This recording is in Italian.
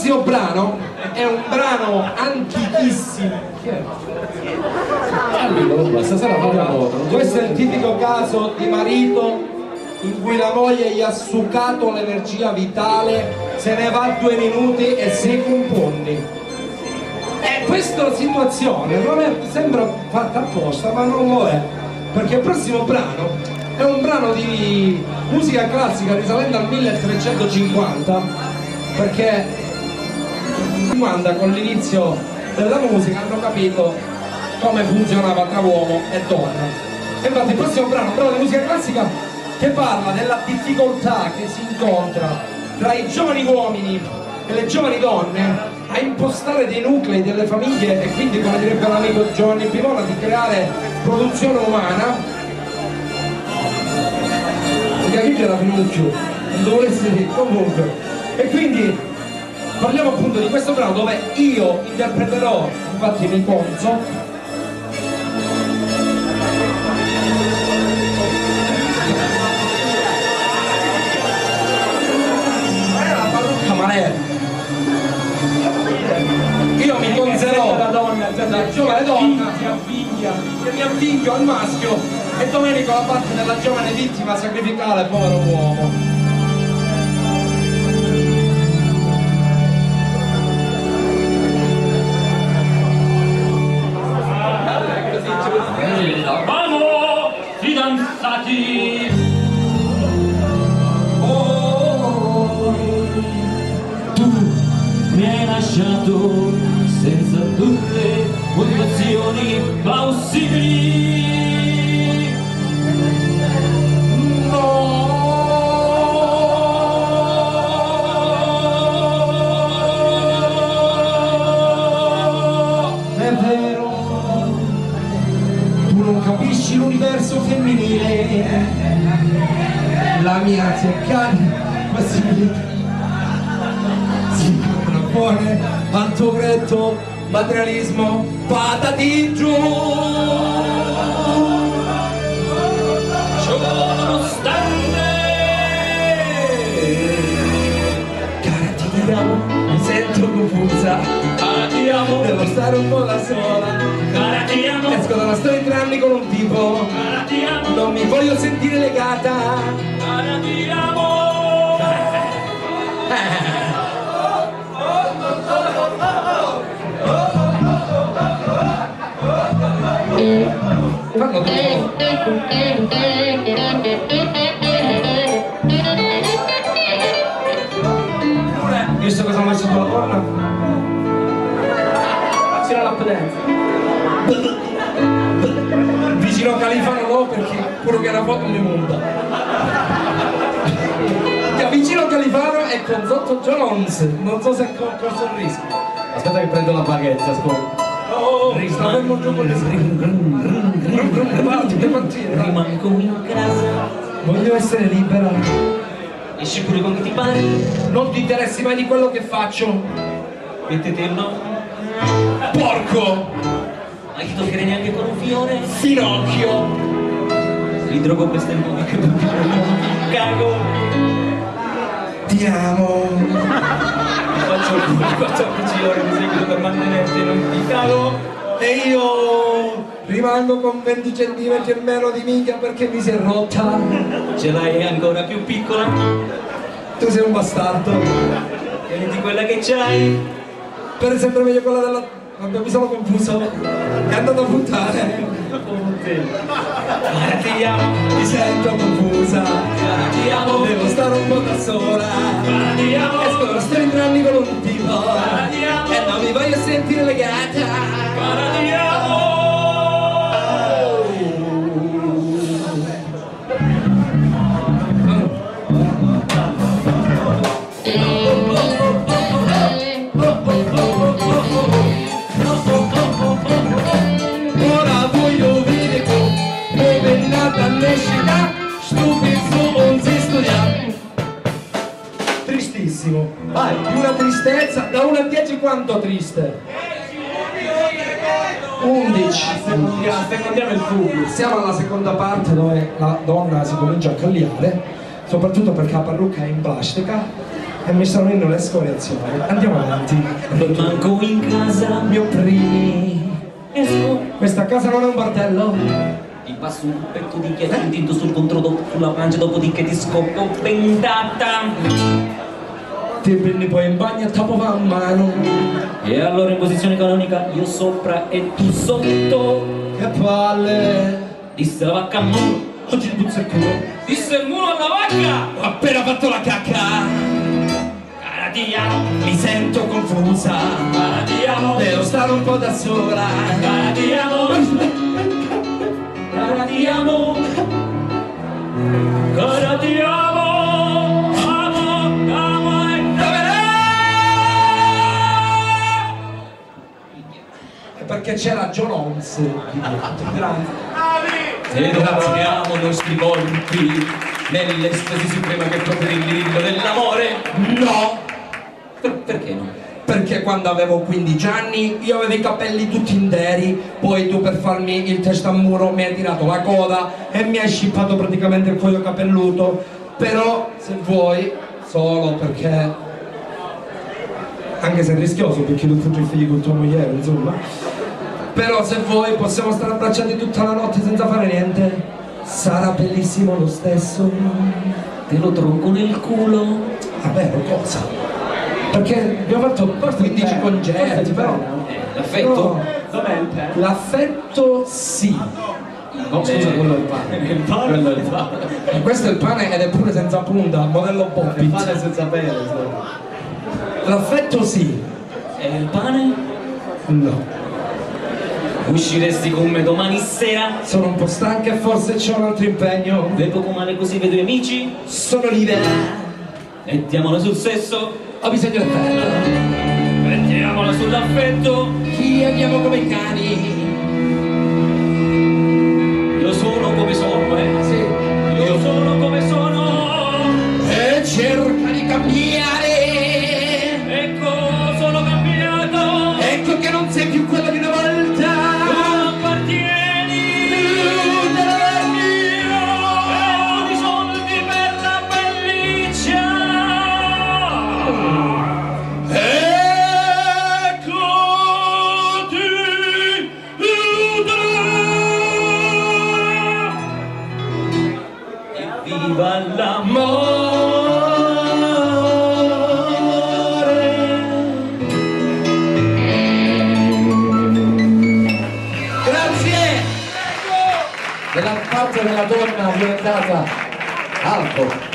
prossimo brano è un brano antichissimo. Stasera parliamo. Questo è il tipico caso di marito in cui la moglie gli ha succato l'energia vitale, se ne va 2 minuti e si componni. E questa situazione non è, sembra fatta apposta, ma non lo è, perché il prossimo brano è un brano di musica classica risalente al 1350, perché con l'inizio della musica hanno capito come funzionava tra uomo e donna. E infatti il prossimo brano è un brano di musica classica che parla della difficoltà che si incontra tra i giovani uomini e le giovani donne a impostare dei nuclei, delle famiglie, e quindi, come direbbe l'amico Giovanni Pivona, di creare produzione umana. Perché qui c'era Pinocchio, non dovevo essere comunque. E quindi parliamo appunto di questo brano dove io interpreterò, infatti mi conso, io mi conserò da giovane donna che mi avvinghio al maschio e Domenico la parte della giovane vittima sacrificale, povero uomo. Eravamo fidanzati. Tu mi hai lasciato senza tutte le motivazioni plausibili. È vero, tu non capisci l'universo femminile, la mia cercata possibilità si propone al tuo gretto materialismo, patati giù. Ciononostante, Cara ti amo, mi sento confusa, cara ti amo, devo stare un po' da sola, cara ti amo, esco dalla storia di 3 anni con un tipo, cara ti amo, non mi voglio sentire legata. cara ti amo. Fanno tutto. Visto che sono messo sulla corna, c'era la pedenza. Vicino a Califano no, perché pure che era foto mi monta. Vicino a Califano e con sotto Jones, non so se corso il rischio. Aspetta che prendo la baguette, ascolta. Sta fermo giù con le Rimango in casa. Voglio essere libera. Esci pure quando ti pare. Non ti interessi mai di quello che faccio. Mettete il no. Porco! Non ti toccherei neanche con un fiore. Finocchio! L'idrogo questa è il che non cago. Ti amo! Faccio 14 ore di seguito per mantenerti, non ti cago. E io rimango con 20 centimetri e meno di minchia perché mi si è rotta. Ce l'hai ancora più piccola. Tu sei un bastardo. Tieniti quella che c'hai. Per esempio meglio quella della... Vabbè, mi sono confuso. È andato a buttare. Cara ti amo, Mi sento confusa. cara ti amo, Devo stare un po' da sola. cara ti amo, Esco da 3 anni con un tipo cara ti amo, e non mi voglio sentire legata. cara ti amo. Ora voglio vedere come è nata l'escita, stupizzo non si studia. Tristissimo. Vai, di una tristezza, da 1 a 10 quanto triste? 11. Secondiamo il pubblico. Siamo alla seconda parte dove la donna si comincia a cagliare, soprattutto perché la parrucca è in plastica. E mi stanno venendo le scoriazioni. Andiamo avanti. Manco in casa Mi opprimi. esco. Questa casa non è un bordello. Ti passo un pezzo di ghiaccio un dito sul controllo sulla pancia, dopodiché ti scoppo bendata. Ti prendi poi in bagno e tappo va a mano. E allora in posizione canonica io sopra e tu sotto. Che palle. Disse la vacca al mulo, oggi ti puzza il culo. Disse il mulo alla vacca, Ho appena fatto la cacca. cara ti amo, Mi sento confusa. cara ti amo, Devo stare un po' da sola. cara ti amo, cara ti amo, cara ti amo, amo e Perché c'era John Holmes. Grande. e adoriamo i nostri corpi nell'estasi suprema che proprio il livello dell'amore. No. Perché no? Perché quando avevo 15 anni io avevo i capelli tutti interi, poi tu per farmi il testa a muro mi hai tirato la coda e mi hai scippato praticamente il cuoio capelluto. Però se vuoi, solo perché, anche se è rischioso perché tu fuggi i figli con tua moglie, insomma, però se vuoi possiamo stare abbracciati tutta la notte senza fare niente. Sarà bellissimo lo stesso. Te lo tronco nel culo. Davvero cosa? Perché abbiamo fatto 15 concerti, però L'affetto? Dov'è il pen? l'affetto sì. No, scusa, quello è il pane. Il pane? Quello è il pane. Questo è il pane ed è pure senza punta, modello Il Bobbit. pane senza pene. L'affetto sì. E il pane? No. Usciresti con me domani sera? Sono un po' stanca e forse c'ho un altro impegno. Vai poco male così vedo i amici? Sono libera. Mettiamola sul sesso? Ho bisogno di affetto. Mettiamola sull'affetto? Chi amiamo come i cani. Io sono come sono, Sì. Io sono come sono. E cerca di cambiare. Ecco, sono cambiato. Ecco che non sei più quello di una volta. Tu appartieni. Ho di soldi per la pelliccia. Viva l'amore! Grazie! Della parte della donna diventata alto.